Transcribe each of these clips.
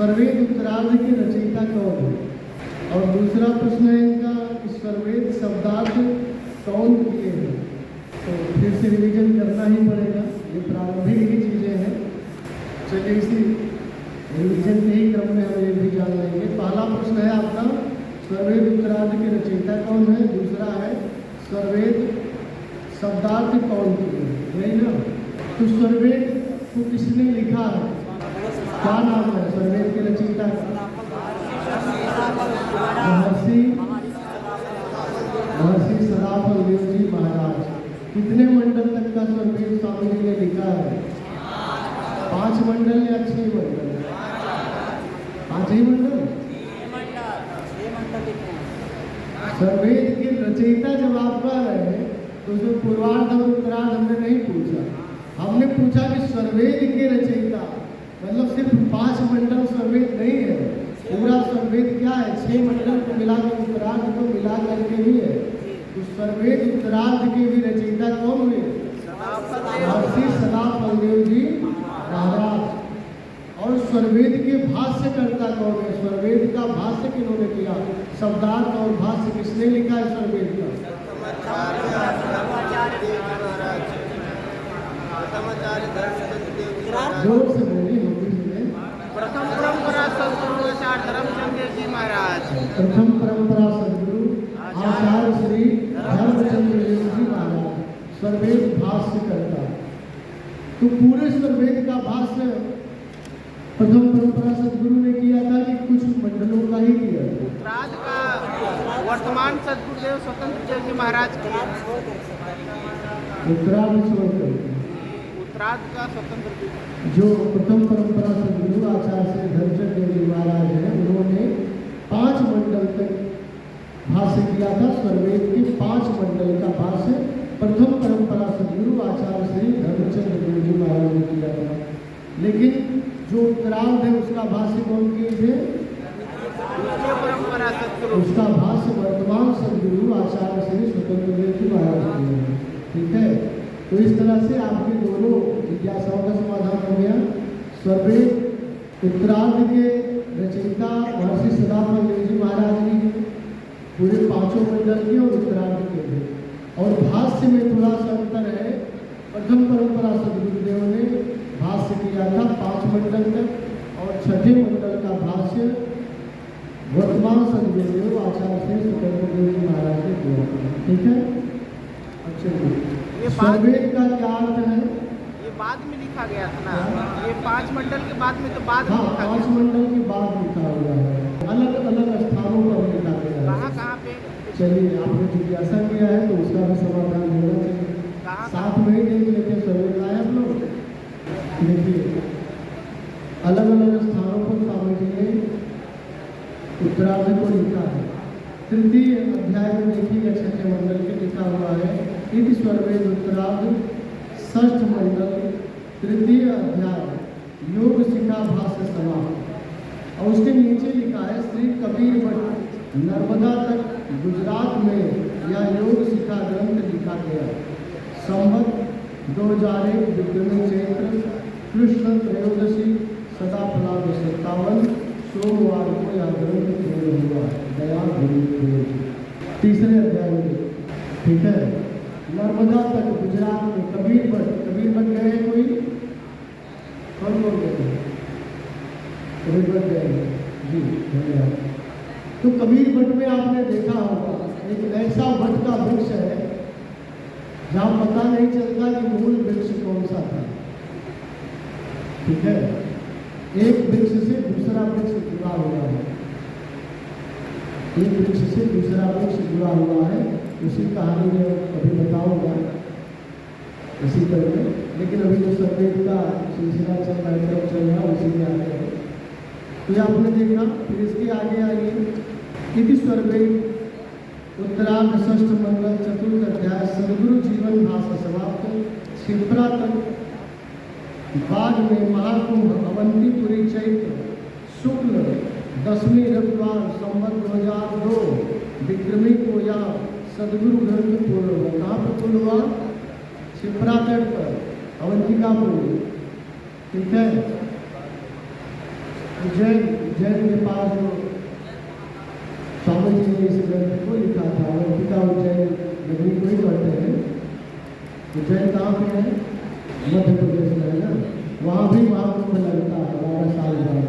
स्वरवेद उत्तरार्ध के रचयिता कौन है? और दूसरा प्रश्न है इनका कि स्वरवेद शब्दार्थ कौन किए हैं? तो फिर से रिवीजन करना ही पड़ेगा, ये प्रारंभिक ही चीज़ें हैं। चलिए इसी रिवीजन के ही क्रम में हम ये भी जान लेंगे। पहला प्रश्न है आपका, स्वरवेद उत्तरार्ध के रचयिता कौन है? दूसरा है स्वरवेद शब्दार्थ कौन किए हैं? यही ना? तो स्वरवेद को किसने लिखा है? क्या नाम है स्वरवेद के रचयिता का? महर्षि सदाफलदेव जी महाराज। कितने मंडल तक का स्वरवेद स्वामी जी ने लिखा है? 5 मंडल या 6 मंडल? 5 ही मंडल। स्वरवेद के रचयिता जब आप कह रहे हैं तो उसमें पूर्वार्ध और उत्तरार्ध हमने नहीं पूछा। हमने पूछा कि स्वरवेद के रचयिता, मतलब सिर्फ 5 मंडल स्वरवेद नहीं है, पूरा स्वरवेद क्या है? 6 मंडल को मिलाकर उत्तरार्ध को मिला करके भी है। तो स्वरवेद उत्तरार्ध के भी रचयिता कौन हुए? महर्षि सदाफलदेव जी महाराज। और स्वरवेद के भाष्यकर्ता कौन है? स्वरवेद का भाष्य किन्होंने किया? शब्दार्थ और भाष्य किसने लिखा है स्वरवेद का? जोर से बोलिए, प्रथम परंपरा सदगुरु आचार्य धर्मचंद्र जी महाराज। प्रथम परंपरा सदगुरु आचार्य श्री धर्मचंद्र जी महाराज स्वरवेद भाष्य करता। तो पूरे स्वरवेद का भाष्य प्रथम परंपरा सदगुरु ने किया था कि कुछ मंडलों का ही किया था? उत्तरार्ध का वर्तमान सदगुरुदेव स्वतंत्र जी महाराज किया। उत्तरार्ध छोड़कर उत्तरार्ध का स्वतंत्र जो प्रथम परंपरा सदगुरु आचार्य श्री धर्मचंद्र जी महाराज हैं, उन्होंने 5 मंडल तक भाष्य किया था। स्वरवेद के 5 मंडल का भाष्य प्रथम परंपरा सदगुरु आचार्य श्री धर्मचंद्र जी महाराज ने किया था। लेकिन जो उत्तरार्ध है उसका भाष्य कौन किए थे? परंपरा सदगुरु। उसका भाष्य वर्तमान सदगुरु आचार्य श्री स्वतंत्र देव जी महाराज किए हैं। ठीक है, तो इस तरह से आपके दोनों जिज्ञासाओं का समाधान हो गया। स्वरवेद उत्तरार्ध के रचयिता महर्षि सदाफलदेव जी महाराज जी हैं, पूरे 5 मंडल के और उत्तरार्ध के थे। और भाष्य में थोड़ा सा अंतर है। प्रथम परंपरा सदगुरुदेव ने भाष्य किया था 5 मंडल तक, और 6ठे मंडल का भाष्य वर्तमान सदगुरुदेव आचार्य श्री स्वतंत्र देव जी महाराज ने किया था। ठीक है, अच्छा। स्वरवेद का क्या अर्थ है? ये बाद में लिखा गया था ना, ये 5 मंडल के बाद में, तो बाद में लिखा 5 मंडल के बाद लिखा हुआ है, अलग अलग स्थानों पर लिखा गया है। कहाँ पे? चलिए, आपने जिज्ञासा किया है तो उसका भी समाधान होना चाहिए। साथ में ही देख लेते स्वरवेद लाए हम लोग। देखिए, अलग अलग स्थानों पर स्वामी जी ने उत्तरार्ध को लिखा है। तृतीय अध्याय में देखिए 6ठे मंडल के लिखा हुआ है, इति स्वरवेद उत्तरार्ध 6ठ मंडल तृतीय अध्याय योग शिखा भाष्य समाप्त। और उसके नीचे लिखा है श्री कबीर मठ नर्मदा तक गुजरात में यह योग शिखा ग्रंथ लिखा गया। संवत 2001 विक्रमी चैत्र कृष्ण त्रयोदशी सदाफलाद 57 सोमवार को यह ग्रंथ पूर्ण हुआ। दया तीसरे अध्याय में। ठीक है, नर्मदा तक गुजरात में कबीर मठ गए कोई? कौन लोग गए? कबीर मठ गए जी, धन्यवाद। तो कबीर मठ में आपने देखा होगा एक ऐसा वट का वृक्ष है जहाँ पता नहीं चलता कि मूल वृक्ष कौन सा था। ठीक है, एक वृक्ष से दूसरा वृक्ष जुड़ा हुआ है, एक वृक्ष से दूसरा वृक्ष जुड़ा हुआ है। उसी कहानी में अभी बताऊंगा इसी तरह, लेकिन अभी जो स्वरवेद का सिलसिला चल रहा है, चल रहा है, उसी में आगे है। तो ये आपने देखा, फिर इसके आगे आइए। इति स्वरवेद उत्तरार्ध 6ठ मंडल 4th अध्याय सदगुरु जीवन भाष्य समाप्त। क्षिप्रा तक बाद में महाकुंभ अवंतीपुरी चैत्र शुक्ल 10वीं रविवार संवत 2002 विक्रमी को यह सदगुरु ग्रंथ पूर्ण हुआ। कहाँ पर पूर्ण हुआ? क्षिप्रा तट पर, अवंतिकापुर। ठीक है, उज्जैन के पास जो स्वामी जी ने इस ग्रंथ को लिखा था, अवंतिका उज्जैन नगरी को ही कहते हैं। उज्जैन कहाँ पे है? मध्य प्रदेश में है ना। वहाँ भी महाकुंभ लगता है 12 साल बाद।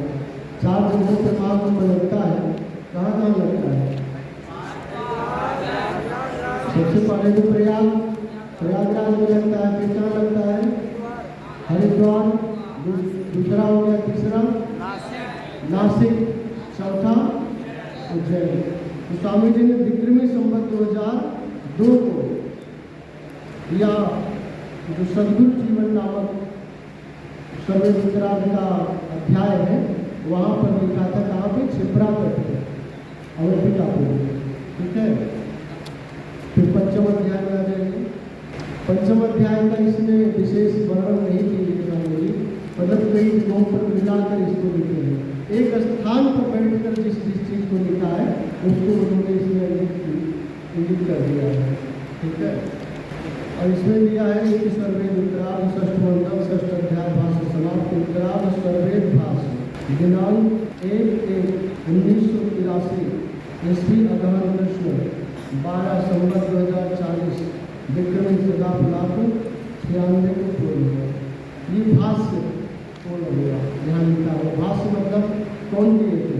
4 जगहों पर महाकुंभ लगता है। कहाँ कहाँ लगता है? सबसे पहले तो प्रयागराज में लगता है। फिर कहाँ लगता है? हरिद्वार। दूसरा हो गया, तीसरा नासिक, चौथा उज्जैन। तो स्वामी जी ने विक्रमी संवत 2002 को या जो सद्गुरु जीवन नामक सर्वे उत्तरार्ध का अध्याय है, वहाँ पर लिखा था। कहाँ पे? छिपरा तट पे, अवंतिका पे। ठीक है। फिर पंचम अध्याय में आ जाएंगे। पंचम अध्याय का इसमें विशेष वर्णन नहीं किए स्वामी जी, मतलब कई जगहों पर मिलाकर इसको लिखे हैं। एक स्थान पर बैठकर जिस चीज को लिखा है उसको उन्होंने इसमें इंगित कर दिया है। ठीक है। और इसमें दिया है कि सर्वेद उत्तरार्ध षष्ठ मंडल षष्ठ अध्याय भाष्य समाप्त। उत्तरार्ध सर्वेद भाष्य दिनांक 1/1/1983 ईस्वी अगहन कृष्ण 12 संवत 2040 विक्रमी सदा लाख 96 को पूर्ण हुआ। ये भाष्य पूर्ण हुआ। यहाँ लिखा है भाष्य मतलब कौन दिए थे?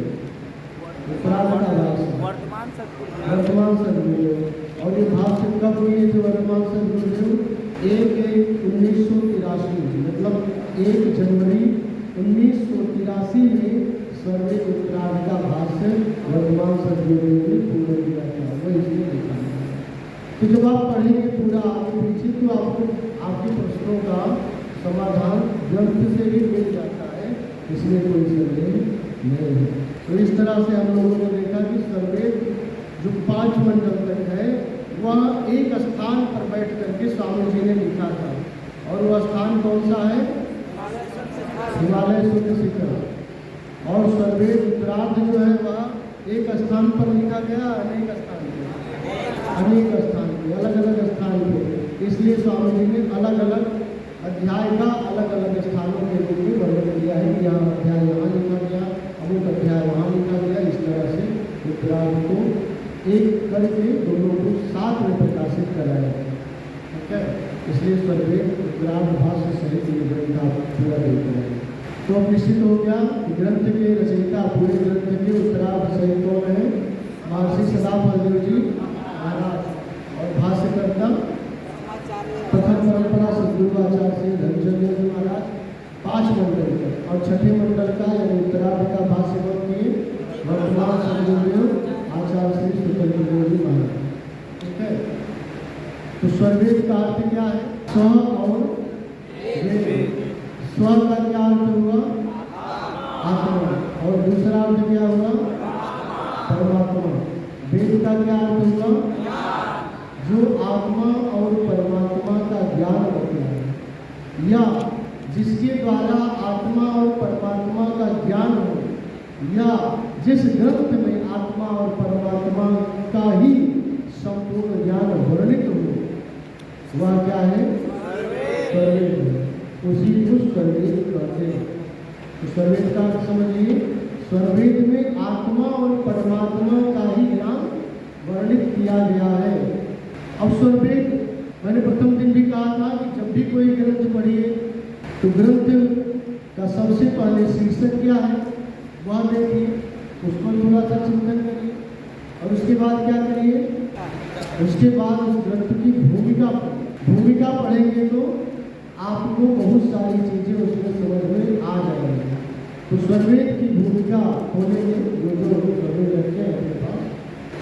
उत्तरार्ध का भाष्य वर्तमान सदगुरु। और ये भाष्य कब किए थे वर्तमान सदगुरु? 1/1/1983 मतलब 1 जनवरी 1983 में सर्वे उत्तरार्ध का भाष्य वर्तमान सदगुरु ने पूर्ण किया था। वो इसमें लिखा है। तो जब आप पढ़ेंगे पूरा आगे पीछे तो आपको आपके प्रश्नों का समाधान ग्रंथ से ही मिल जाता है, इसमें कोई संदेह नहीं है। तो इस तरह से हम लोगों ने देखा कि सर्वे जो 5 मंडल तक है वह एक स्थान पर बैठ करके स्वामी जी ने लिखा था। और वह स्थान कौन सा है? हिमालय शुद्ध शिखर। और सर्वे उत्तरार्ध जो है वह एक स्थान पर लिखा गया, अनेक स्थान पे, अलग अलग स्थान पे। इसलिए स्वामी जी ने अलग अलग अध्याय का अलग अलग स्थानों के रूप में वर्णन किया है कि यहाँ अध्याय यहाँ लिखा गया, अमुक अध्याय वहाँ लिखा गया। इस तरह से उत्तरार्ध को एक करके दोनों को साथ में प्रकाशित कराया है। ठीक है। इसलिए सर्वे उत्तरार्ध भाष्य सहित ये ग्रंथ आप पूरा देख रहे हैं। तो अब निश्चित हो गया कि ग्रंथ के रचयिता पूरे ग्रंथ के उत्तरार्ध सहित कौन है? महर्षि सदाफल जी महाराज। और भाष्यकर्ता प्रथम परंपरा सद्गुरुआचार्य श्री धनचंद्र जी महाराज 5 मंडल का। और छठे मंडल का यानी उत्तरार्ध का भाष्य किए वर्तमान सद्गुरु आचार्य श्री स्वतंत्र जी महाराज। ठीक है। तो स्वरवेद का अर्थ क्या है? स्व और वेद। स्व का क्या अर्थ हुआ? आत्मा। और दूसरा अर्थ क्या हुआ? परमात्मा। वेद का क्या अर्थ हुआ? जो आत्मा और परमात्मा का ज्ञान होता है या जिसके द्वारा आत्मा और परमात्मा का ज्ञान हो या जिस ग्रंथ में आत्मा और परमात्मा का ही संपूर्ण ज्ञान वर्णित हो वह क्या है? सर्वेद। उसी को सर्वेद कहते हैं। तो सर्वेद का अर्थ समझिए। सर्वेद में आत्मा और परमात्मा का ही ज्ञान वर्णित किया गया है। अब सर्वेद मैंने प्रथम दिन भी कहा था कि जब भी कोई ग्रंथ पढ़िए तो ग्रंथ का सबसे पहले शीर्षक क्या है वह देखिए, उसको थोड़ा सा चिंतन करिए और उसके बाद क्या करिए? उसके बाद उस ग्रंथ की भूमिका पढ़ेंगे तो आपको बहुत सारी चीजें उसमें समझ में आ जाएंगी। तो सर्वेद की भूमिका खोलेंगे जो सर्वेद रखे हैं अपने पास।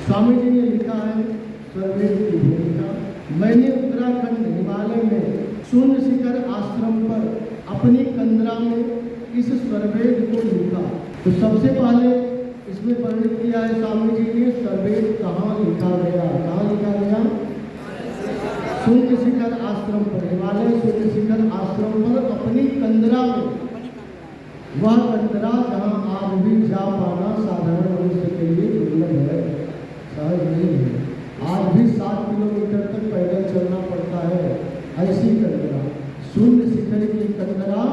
स्वामी जी ने लिखा है सर्वेद की भूमिका। मैंने उत्तराखंड हिमालय में शून्य शिखर आश्रम पर अपनी कंदरा में इस सर्वेद को लिखा। तो सबसे पहले इसमें वर्णित किया है स्वामी जी ने सर्वेद कहाँ लिखा गया। कहाँ लिखा गया? शून्य शिखर आश्रम पर, हिमालय शून्य शिखर आश्रम पर अपनी कंदरा में। वह कंदरा जहाँ आज भी जा पाना साधारण मनुष्य के लिए दुर्लभ है, सहज नहीं है। आज भी 7 किलोमीटर तक पैदल चलना पड़ता है। ऐसी कंदरा, शून्य शिखर की कंदरा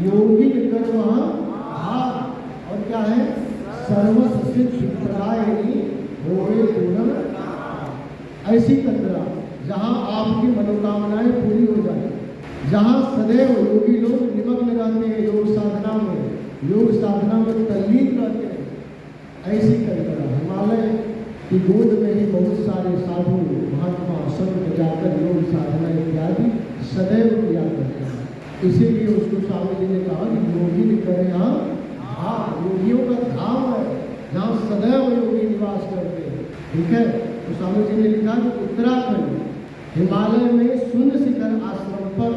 योगी कर वहाँ भाग। और क्या है? सर्वस सिद्धि प्रदायिनी होवे पूर्ण। ऐसी कंदरा जहाँ आपकी मनोकामनाएं पूरी हो जाए, जहाँ सदैव योगी लोग निमग्न रहते हैं योग साधना में तल्लीन रहते हैं, ऐसी कंदरा हिमालय की गोद में ही बहुत सारे साधु महात्मा संत जाकर योग साधना इत्यादि सदैव किया करते हैं। इसीलिए उसको स्वामी जी ने कहा कि योगी ने करे हाँ योगियों का धाम है जहाँ सदैव योगी निवास करते हैं। ठीक है, तो स्वामी जी ने लिखा कि उत्तराखंड हिमालय में शून्य शिखर आश्रम पर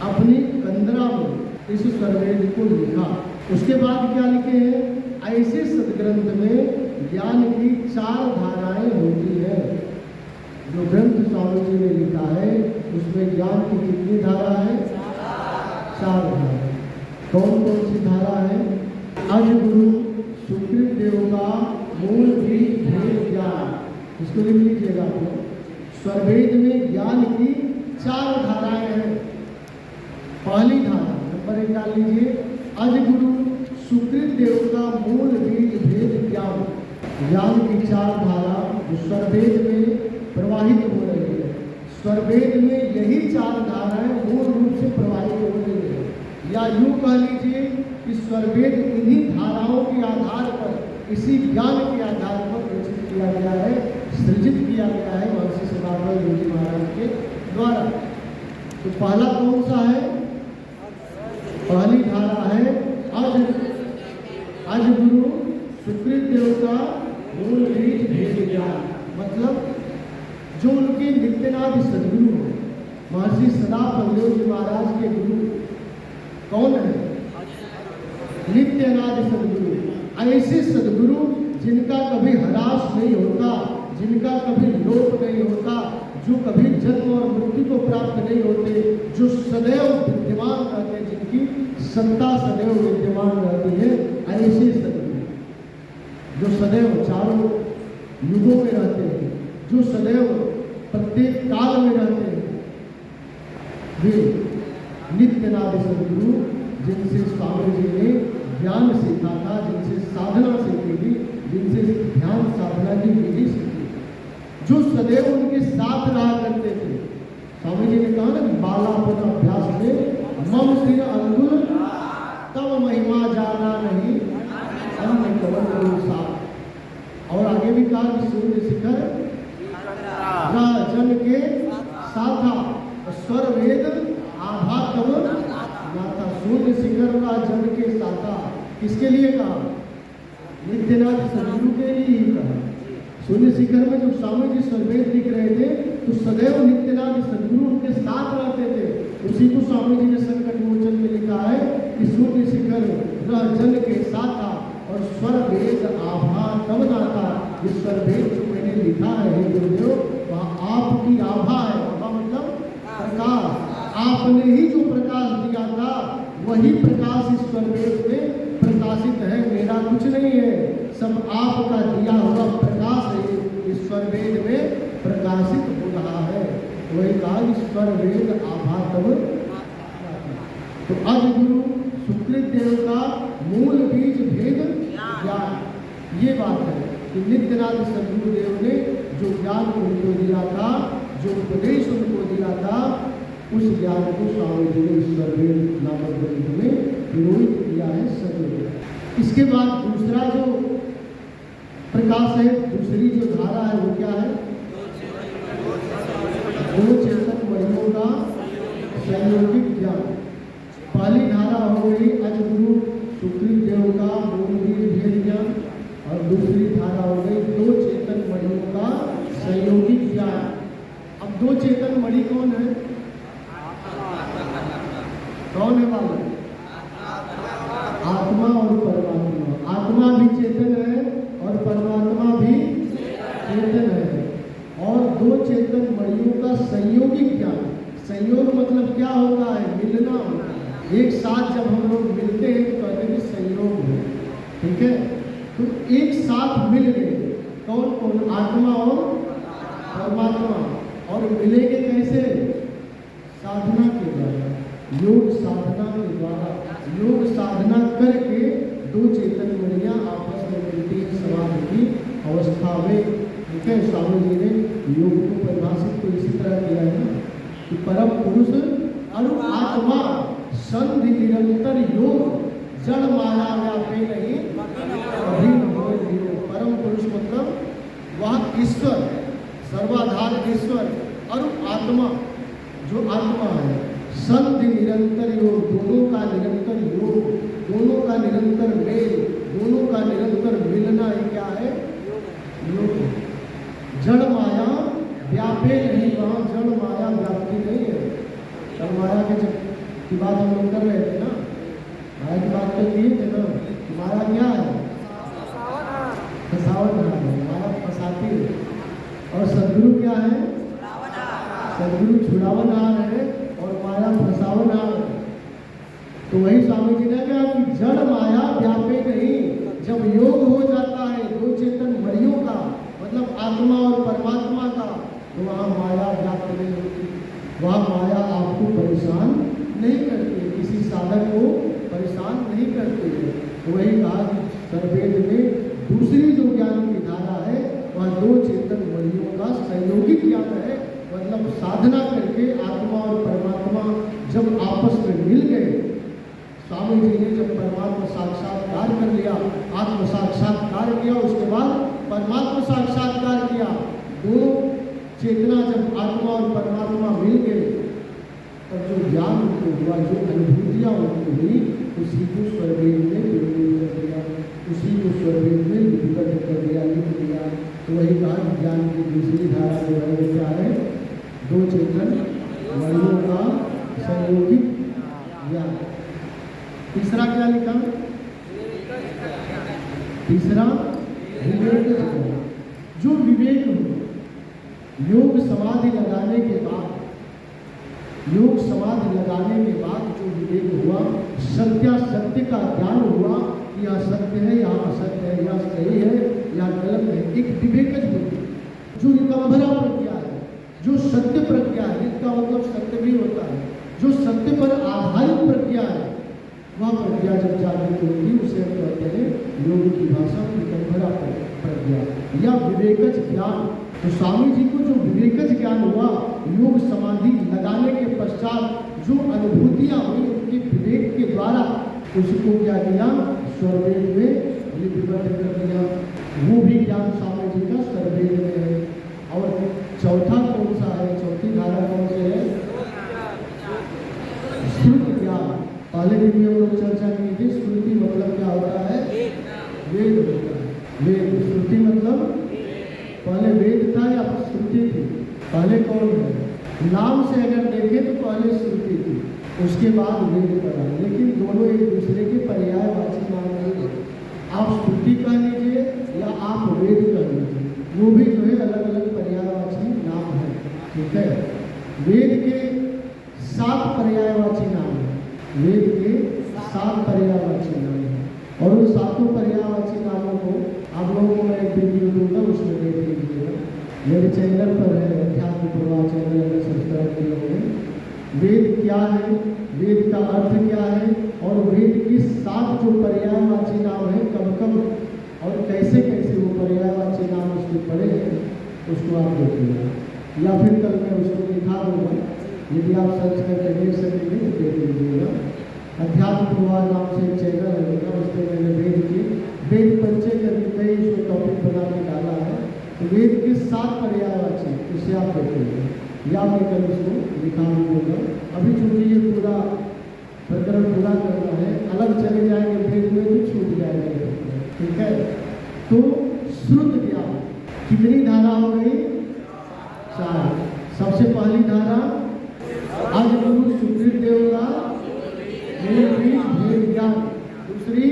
अपनी कंदरा में इस सर्वेद को लिखा। उसके बाद क्या लिखे हैं? ऐसे सदग्रंथ में ज्ञान की 4 धाराएं होती है। जो ग्रंथ स्वामी जी ने लिखा है उसमें ज्ञान की कितनी धारा है? 4 धारा। कौन कौन सी धारा है? अज गुरु सुकृत देव का मूल बीज भेद ज्ञान, इसको लिख लीजिएगा आप लोग। स्वरवेद में ज्ञान की 4 धाराएं हैं। पहली धारा नंबर 1 डाल लीजिए, अज गुरु सुकृत देव का मूल बीज भेद ज्ञान। ज्ञान की 4 धारा जो स्वरवेद में प्रवाहित हो रही है। स्वरवेद में यही 4 धाराएं मूल रूप से प्रवाहित हो रही है, या यूं कह लीजिए कि स्वरवेद इन्हीं धाराओं के आधार पर, इसी ज्ञान के आधार पर रचित किया गया है, सृजित किया गया है महर्षि सदानंद योगी महाराज के द्वारा। तो पहला कौन सा है? पहली धारा है अज गुरु सुकृत देव का मूल बीज भेद ज्ञान। मतलब जो उनके नित्यनाथ सदगुरु हैं, महर्षि सदानंद जी महाराज के गुरु कौन है? नित्यनाथ सदगुरु। ऐसे सदगुरु जिनका कभी ह्रास नहीं होता, जिनका कभी लोप नहीं होता, जो कभी जन्म और मृत्यु को प्राप्त नहीं होते, जो सदैव विद्यमान रहते, जिनकी सत्ता सदैव विद्यमान रहती है, ऐसे सदगुरु जो सदैव चारों युगों में रहते हैं, जो सदैव प्रत्येक काल में रहते हैं, वे नित्यनाथ सदगुरु जिनसे स्वामी जी ने ज्ञान सीखा था, जिनसे साधना सीखी थी, जिनसे ध्यान साधना की विधि सीखी, जो सदैव उनके साथ रहा करते थे। स्वामी जी ने कहा ना, बालापन अभ्यास में मम सिर अंगुल तब महिमा जाना नहीं अन्य कवल साथ। और आगे भी कहा कि सूर्य शिखर जन के साथा स्वर वेद आभा तब नाथा। सूर्य शिखर का जन के साथा किसके लिए कहा? नित्यनाथ सदगुरु के लिए ही कहा। सूर्य शिखर में जब स्वामी जी सर्वेद लिख रहे थे तो सदैव नित्यनाथ सदगुरु उनके साथ रहते थे। उसी को स्वामी जी ने संकट मोचन में लिखा है कि सूर्य शिखर रह जन के साथा और स्वर वेद आभा तब नाथा। ये स्वर वेद जो मैंने लिखा है गुरुदेव, वह आपकी आभा है। आभा मतलब प्रकाश। आपने ही जो प्रकाश दिया था वही प्रकाश इस स्वरवेद में प्रकाशित है। मेरा कुछ नहीं है, सब आपका दिया हुआ प्रकाश है, इस स्वरवेद में प्रकाशित हो रहा है। वही कहा स्वरवेद आभा तब। तो अज गुरु सुकृत देव का मूल बीज भेद ज्ञान, ये बात है कि नित्यनाथ सदगुरुदेव ने जो ज्ञान उनको दिया था, जो उपदेश उनको दिया था, उस ज्ञान को स्वामी जी ने स्वरवेद नामक ग्रंथ में विरोध किया है सदैव। इसके बाद दूसरा जो प्रकाश है, दूसरी जो धारा है वो क्या है? 2 चेतन मणियों का संयोगिक ज्ञान। पहली धारा हो गई अज गुरु सुकृत देव का मूल बीज भेद ज्ञान, और दूसरी धारा हो गई 2 चेतन मणियों का संयोगिक ज्ञान। अब 2 चेतन मणि कौन है? कौन है वाला? आत्मा और परमात्मा। आत्मा भी चेतन है और परमात्मा भी चेतन है। और 2 चेतन मणियों का संयोगिक ज्ञान। संयोग मतलब क्या होता है? मिलना होता है। एक साथ जब हम लोग मिलते हैं तो कहते हैं संयोग है। ठीक है, तो एक साथ मिल गए कौन कौन? आत्मा और परमात्मा। और मिलेंगे कैसे? साधना के द्वारा, योग साधना के द्वारा। योग साधना करके दो चेतन मणियाँ आपस में मिलती हैं समाधि की अवस्था में। ठीक है, स्वामी जी ने योग को परिभाषित तो इसी तरह किया है ना कि परम पुरुष अनु आत्मा संधि निरंतर योग जड़ माया व्यापे नहीं कभी न होए योग। परम पुरुष मतलब वह ईश्वर, सर्वाधार ईश्वर और आत्मा जो आत्मा है, संधि निरंतर योग, दोनों का निरंतर योग, दोनों का निरंतर मेल, दोनों का निरंतर मिलना ही क्या है? योग। जड़ माया व्यापे नहीं, वहाँ जड़ माया व्याप्ति नहीं है। जड़ माया की बात हम लोग कर रहे थे ना, माया की बात तो किए थे ना। माया क्या है? फसावनहार है, माया फंसाती है। और सदगुरु क्या है? सदगुरु छुड़ावनहार है और माया फसावनहार है। तो वही स्वामी जी ने कहा कि जड़ माया व्यापे नहीं। जब योग हो जाता है दो चेतन मणियों का, मतलब आत्मा और परमात्मा का, तो वहाँ माया व्याप्त नहीं होती, वहाँ माया आपको परेशान नहीं करती है, किसी साधक को परेशान नहीं करती है। तो वही कहा कि सर्वेद में दूसरी जो ज्ञान की धारा है वह दो चेतन मणियों का संयोगिक ज्ञान है। मतलब साधना करके आत्मा और परमात्मा जब आपस में मिल गए, स्वामी जी ने जब परमात्मा साक्षात्कार कर लिया, आत्म साक्षात्कार किया, उसके बाद परमात्मा साक्षात्कार किया, दो चेतना जब आत्मा और परमात्मा मिल गए, तब जो ज्ञान उनको हुआ, जो अनुभूतियाँ उनको हुई, उसी को स्वरवेद में विनियोजित कर दिया, उसी को स्वरवेद में लिपिबद्ध कर दिया, लिख दिया। तो वही कहा ज्ञान की दूसरी धारा जो है वो क्या है? दो चेतन मणियों का संयोगिक ज्ञान। तीसरा क्या लिखा? तीसरा विवेक ज्ञान। जो विवेक हो, योग समाधि लगाने के बाद, योग समाधि लगाने के बाद जो विवेक हुआ, सत्यासत्य का ज्ञान हुआ, यह सत्य है, यह असत्य है, यह सही है, यह गलत है। एक विवेकज बुद्धि जो निकम्भरा प्रज्ञा है, जो सत्य प्रज्ञा है, इसका मतलब सत्य भी होता है, जो सत्य पर आधारित प्रज्ञा है, वह प्रज्ञा जब जागृत होगी उसे हम कहते हैं योग की भाषा में निकम्भरा प्रज्ञा या विवेकज ज्ञान। तो स्वामी जी को जो विवेकज ज्ञान हुआ, योग समाधि लगाने के पश्चात जो अनुभूतियाँ हुई उनके विवेक के द्वारा, उसको क्या किया? स्वरवेद में लिपिबद्ध कर दिया। वो भी ज्ञान स्वामी जी का स्वरवेद में है। और चौथा कौन सा है? चौथी धारा कौन से है? श्रुति ज्ञान। पहले दिन में हम लोग चर्चा की थी, श्रुति मतलब क्या होता है? वेद होता है। वेद, श्रुति मतलब पहले वेद था या श्रुति थी? पहले कौन है? नाम से अगर देखें तो पहले श्रुति थी, उसके बाद वेद पढ़ा, लेकिन दोनों एक दूसरे के पर्यायवाची नाम नहीं है। आप श्रुति कह लीजिए या आप वेद कह लीजिए, वो भी जो है अलग अलग पर्यायवाची नाम है। ठीक है, वेद के 7 पर्यायवाची नाम है, वेद के 7 पर्यायवाची नाम है। और उन 7 पर्यायवाची नामों को आप लोगों को मैं एक वीडियो दूंगा, उसमें देख लीजिएगा। मेरे चैनल पर है, अध्यात्म प्रवाह चैनल, अगर सब्सक्राइब किए होंगे। वेद क्या है, वेद का अर्थ क्या है, और वेद की 7 जो पर्यायवाची नाम है, कब कब और कैसे कैसे वो पर्यायवाची नाम उसके पड़े हैं, उसको आप देखिएगा, या फिर कल मैं उसको दिखा दूँगा। यदि आप सर्च करके देख सकेंगे तो देख लीजिएगा। अध्यात्म प्रवाह नाम से एक चैनल है मेरा, उस पर मैंने वेद परिचय करके कई जो टॉपिक बना के डाला है। तो वेद के 7 पर्यायवाची, उसे आप देखेंगे, या मैं कल उसको दिखा दूँगा। अभी चूँकि ये पूरा प्रकरण पूरा करना है, अलग चले जाएंगे वेद में तो छूट जाएगा। ठीक है, तो श्रुत ज्ञान कितनी धारा हो गई? 4। सबसे पहली धारा आज गुरु सुखदेव देव का वेद ज्ञान। दूसरी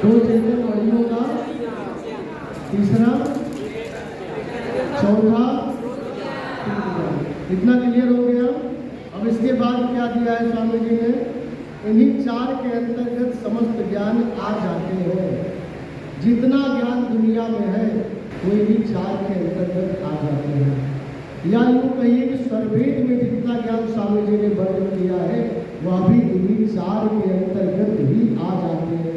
दो चेतन मणियों का। तीसरा, चौथा, इतना क्लियर हो गया। अब इसके बाद क्या दिया है स्वामी जी ने? इन्हीं 4 के अंतर्गत समस्त ज्ञान आ जाते हैं। जितना ज्ञान दुनिया में है वो इन्हीं 4 के अंतर्गत आ जाते हैं। या यूँ कहिए कि स्वरवेद में जितना ज्ञान स्वामी जी ने वर्णन किया है वह भी इन्हीं 4 के अंतर्गत ही आ जाते हैं।